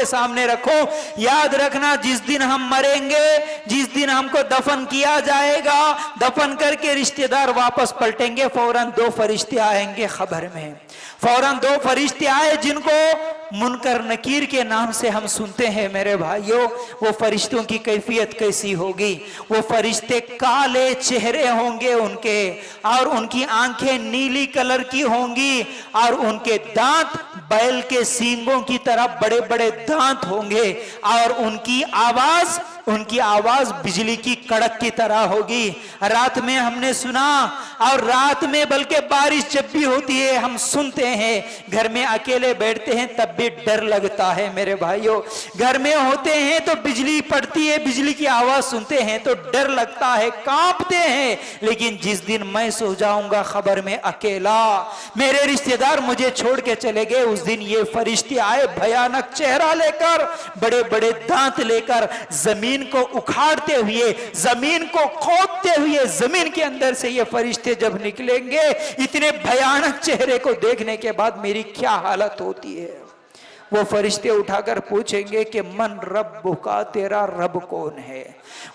सामने रखो। याद रखना, जिस दिन हम मरेंगे, जिस दिन हमको दफन किया जाएगा, दफन करके रिश्तेदार वापस पलटेंगे, फौरन दो फरिश्ते आएंगे खबर में। फौरन दो फरिश्ते आए जिनको मुनकर नकीर के नाम से हम सुनते हैं मेरे भाइयों। वो फरिश्तों की कैफियत कैसी होगी? वो फरिश्ते काले चेहरे होंगे उनके, और उनकी आंखें नीली कलर की होंगी, और उनके दांत बैल के सींगों की तरह बड़े बड़े दांत होंगे, और उनकी आवाज बिजली की कड़क की तरह होगी। रात में हमने सुना, और रात में बल्कि बारिश जब भी होती है हम सुनते हैं, घर में अकेले बैठते हैं तब भी डर लगता है मेरे भाइयों। घर में होते हैं तो बिजली पड़ती है, बिजली की आवाज सुनते हैं तो डर लगता है, कांपते हैं। लेकिन जिस दिन मैं सो जाऊंगा खबर में अकेला, मेरे रिश्तेदार मुझे छोड़ के चले गए, उस दिन ये फरिश्ते आए भयानक चेहरा लेकर, बड़े बड़े दांत लेकर, जमीन को उखाड़ते हुए, जमीन को खोदते हुए, जमीन के अंदर से ये फरिश्ते जब निकलेंगे, इतने भयानक चेहरे को देखने के बाद मेरी क्या हालत होती है। वो फरिश्ते उठाकर पूछेंगे कि मन रब का, तेरा रब कौन है?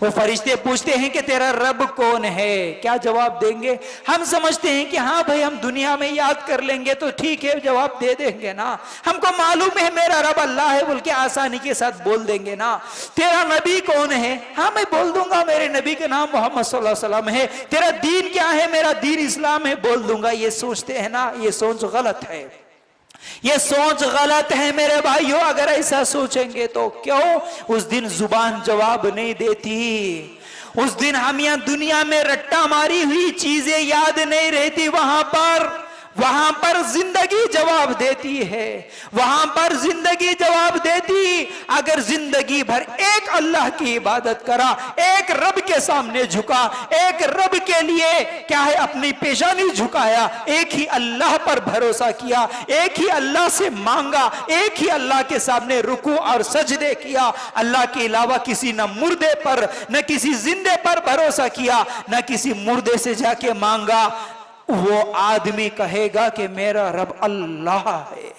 वो फरिश्ते पूछते हैं कि तेरा रब कौन है? क्या जवाब देंगे? हम समझते हैं कि हाँ भाई, हम दुनिया में याद कर लेंगे तो ठीक है, जवाब दे देंगे ना। हमको मालूम है मेरा रब अल्लाह है बोल के आसानी के साथ बोल देंगे ना। तेरा नबी कौन है? हाँ मैं बोल दूंगा, मेरे नबी के नाम मोहम्मद सल्लल्लाहु अलैहि वसल्लम है। तेरा दीन क्या है? मेरा दीन इस्लाम है, बोल दूंगा। ये सोचते हैं ना, ये सोच गलत है, ये सोच गलत है मेरे भाइयों। अगर ऐसा सोचेंगे तो क्यों? उस दिन जुबान जवाब नहीं देती। उस दिन हम यहाँ दुनिया में रट्टा मारी हुई चीजें याद नहीं रहती, वहां पर जिंदगी जवाब देती है, वहां पर जिंदगी जवाब देती। अगर जिंदगी भर एक अल्लाह की इबादत करा, एक रब के सामने झुका, एक रब के लिए क्या है अपनी पेशानी झुकाया, एक ही अल्लाह पर भरोसा किया, एक ही अल्लाह से मांगा, एक ही अल्लाह के सामने रुकू और सजदे किया, अल्लाह के अलावा किसी न मुर्दे पर न किसी जिंदे पर भरोसा किया, न किसी मुर्दे से जाके मांगा, वो आदमी कहेगा कि मेरा रब अल्लाह है।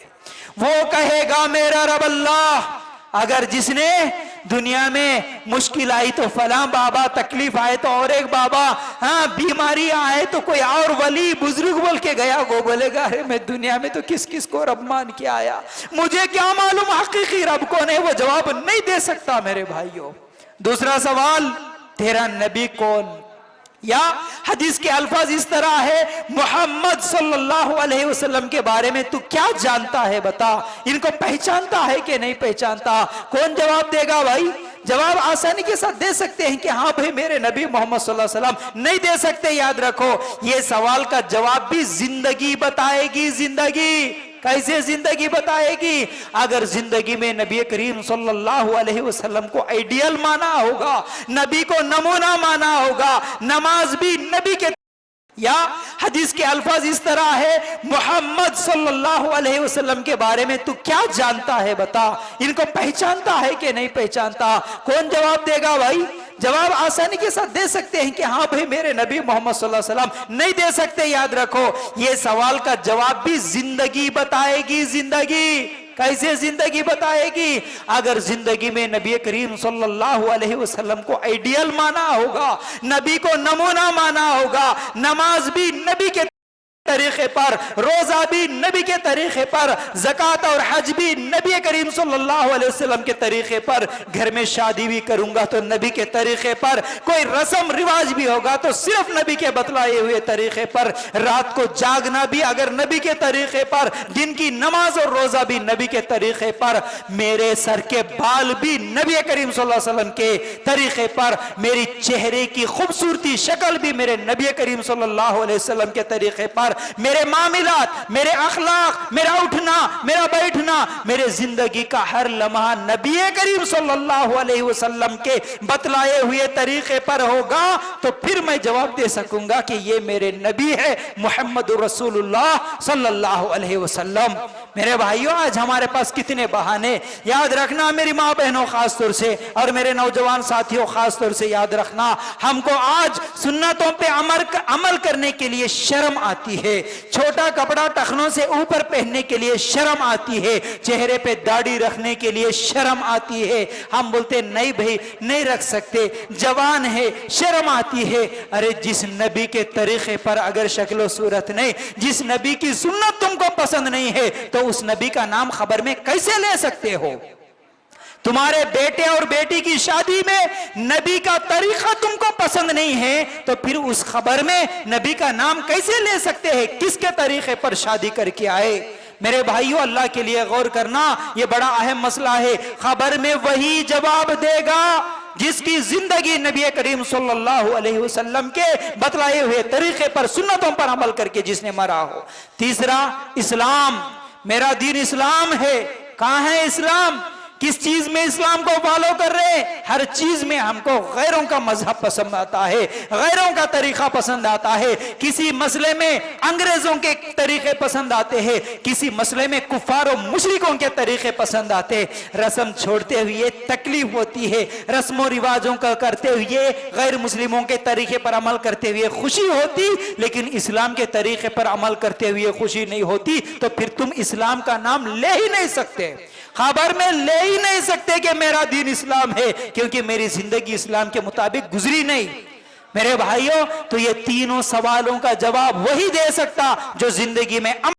वो कहेगा मेरा रब अल्लाह। अगर जिसने दुनिया में मुश्किल आई तो फलां बाबा, तकलीफ आए तो और एक बाबा, हाँ बीमारी आए तो कोई और वली बुजुर्ग बोल के गया, वो बोलेगा अरे मैं दुनिया में तो किस किस को रब मान के आया, मुझे क्या मालूम हकीकी रब कौन है। वो जवाब नहीं दे सकता मेरे भाइयों। दूसरा सवाल, तेरा नबी कौन? या हदीस के अल्फाज इस तरह है, मोहम्मद सल्लल्लाहु अलैहि वसल्लम के बारे में तू क्या जानता है बता, इनको पहचानता है कि नहीं पहचानता? कौन जवाब देगा भाई? जवाब आसानी के साथ दे सकते हैं कि हाँ भाई मेरे नबी मोहम्मद सल्लल्लाहु अलैहि वसल्लम। नहीं दे सकते, याद रखो ये सवाल का जवाब भी जिंदगी बताएगी। जिंदगी कैसे जिंदगी बताएगी? अगर जिंदगी में नबी करीम सल्लल्लाहु अलैहि वसल्लम को आइडियल माना होगा, नबी को नमूना माना होगा, नमाज भी नबी के, या हदीस के अल्फाज इस तरह है, मोहम्मद सल्लल्लाहु अलैहि वसल्लम के बारे में तू क्या जानता है बता, इनको पहचानता है कि नहीं पहचानता? कौन जवाब देगा भाई? जवाब आसानी के साथ दे सकते हैं कि हाँ भाई मेरे नबी मोहम्मद सल्लल्लाहु अलैहि वसल्लम। नहीं दे सकते, याद रखो ये सवाल का जवाब भी जिंदगी बताएगी। जिंदगी कैसे जिंदगी बताएगी? अगर जिंदगी में नबी करीम सल्लल्लाहु अलैहि वसल्लम को आइडियल माना होगा, नबी को नमूना माना होगा, नमाज भी नबी के तरीके पर, रोजा भी नबी के तरीके पर, ज़कात और हज भी नबी करीम सल्लल्लाहु अलैहि वसल्लम के तरीके पर, घर में शादी भी करूंगा तो नबी के तरीके पर, कोई रस्म रिवाज भी होगा तो सिर्फ नबी के बतलाए हुए तरीके पर, रात को जागना भी अगर नबी के तरीके पर, दिन की नमाज और रोजा भी नबी के तरीके पर, मेरे सर के बाल भी नबी करीम सल्लल्लाहु अलैहि वसल्लम के तरीके पर, मेरी चेहरे की खूबसूरती शक्ल भी मेरे नबी करीम सल्लल्लाहु अलैहि वसल्लम के तरीके पर, मेरे मामलात, मेरे अखलाक, मेरा उठना, मेरा बैठना, मेरे जिंदगी का हर लम्हा नबी करीम सल्लल्लाहु अलैहि वसल्लम के बतलाए हुए तरीके पर होगा, तो फिर मैं जवाब दे सकूंगा कि ये मेरे नबी है मुहम्मद रसूलुल्लाह सल्लल्लाहु अलैहि वसल्लम। मेरे भाइयों, आज हमारे पास कितने बहाने। याद रखना मेरी माँ बहनों खास तौर से, और मेरे नौजवान साथियों खास तौर से याद रखना, हमको आज सुन्नतों पे अमल करने के लिए शर्म आती है। है, छोटा कपड़ा टखनों से ऊपर पहनने के लिए शर्म आती है, चेहरे पे दाढ़ी रखने के लिए शर्म आती है। हम बोलते नहीं भाई नहीं रख सकते, जवान है शर्म आती है। अरे जिस नबी के तरीके पर अगर शक्लो सूरत नहीं, जिस नबी की सुन्नत तुमको पसंद नहीं है, तो उस नबी का नाम खबर में कैसे ले सकते हो? तुम्हारे बेटे और बेटी की शादी में नबी का तरीका तुमको पसंद नहीं है, तो फिर उस खबर में नबी का नाम कैसे ले सकते हैं? किसके तरीके पर शादी करके आए? मेरे भाइयों, अल्लाह के लिए गौर करना, यह बड़ा अहम मसला है। खबर में वही जवाब देगा जिसकी जिंदगी नबी करीम सल्लल्लाहु अलैहि वसल्लम के बतलाए हुए तरीके पर, सुन्नतों पर अमल करके जिसने मरा हो। तीसरा, इस्लाम, मेरा दीन इस्लाम है। कहां है इस्लाम? किस चीज में इस्लाम को फॉलो कर रहे हैं? हर चीज में हमको गैरों का मजहब पसंद आता है, गैरों का तरीका पसंद आता है। किसी मसले में अंग्रेजों के तरीके पसंद आते हैं, किसी मसले में कुफार और मुशरिकों के तरीके पसंद आते हैं। रस्म छोड़ते हुए तकलीफ होती है, रस्मों रिवाजों का करते हुए गैर मुस्लिमों के तरीके पर अमल करते हुए खुशी होती, लेकिन इस्लाम के तरीके पर अमल करते हुए खुशी नहीं होती। तो फिर तुम इस्लाम का नाम ले ही नहीं सकते, खबर में ले ही नहीं सकते कि मेरा दीन इस्लाम है, क्योंकि मेरी जिंदगी इस्लाम के मुताबिक गुजरी नहीं। मेरे भाइयों, तो ये तीनों सवालों का जवाब वही दे सकता जो जिंदगी में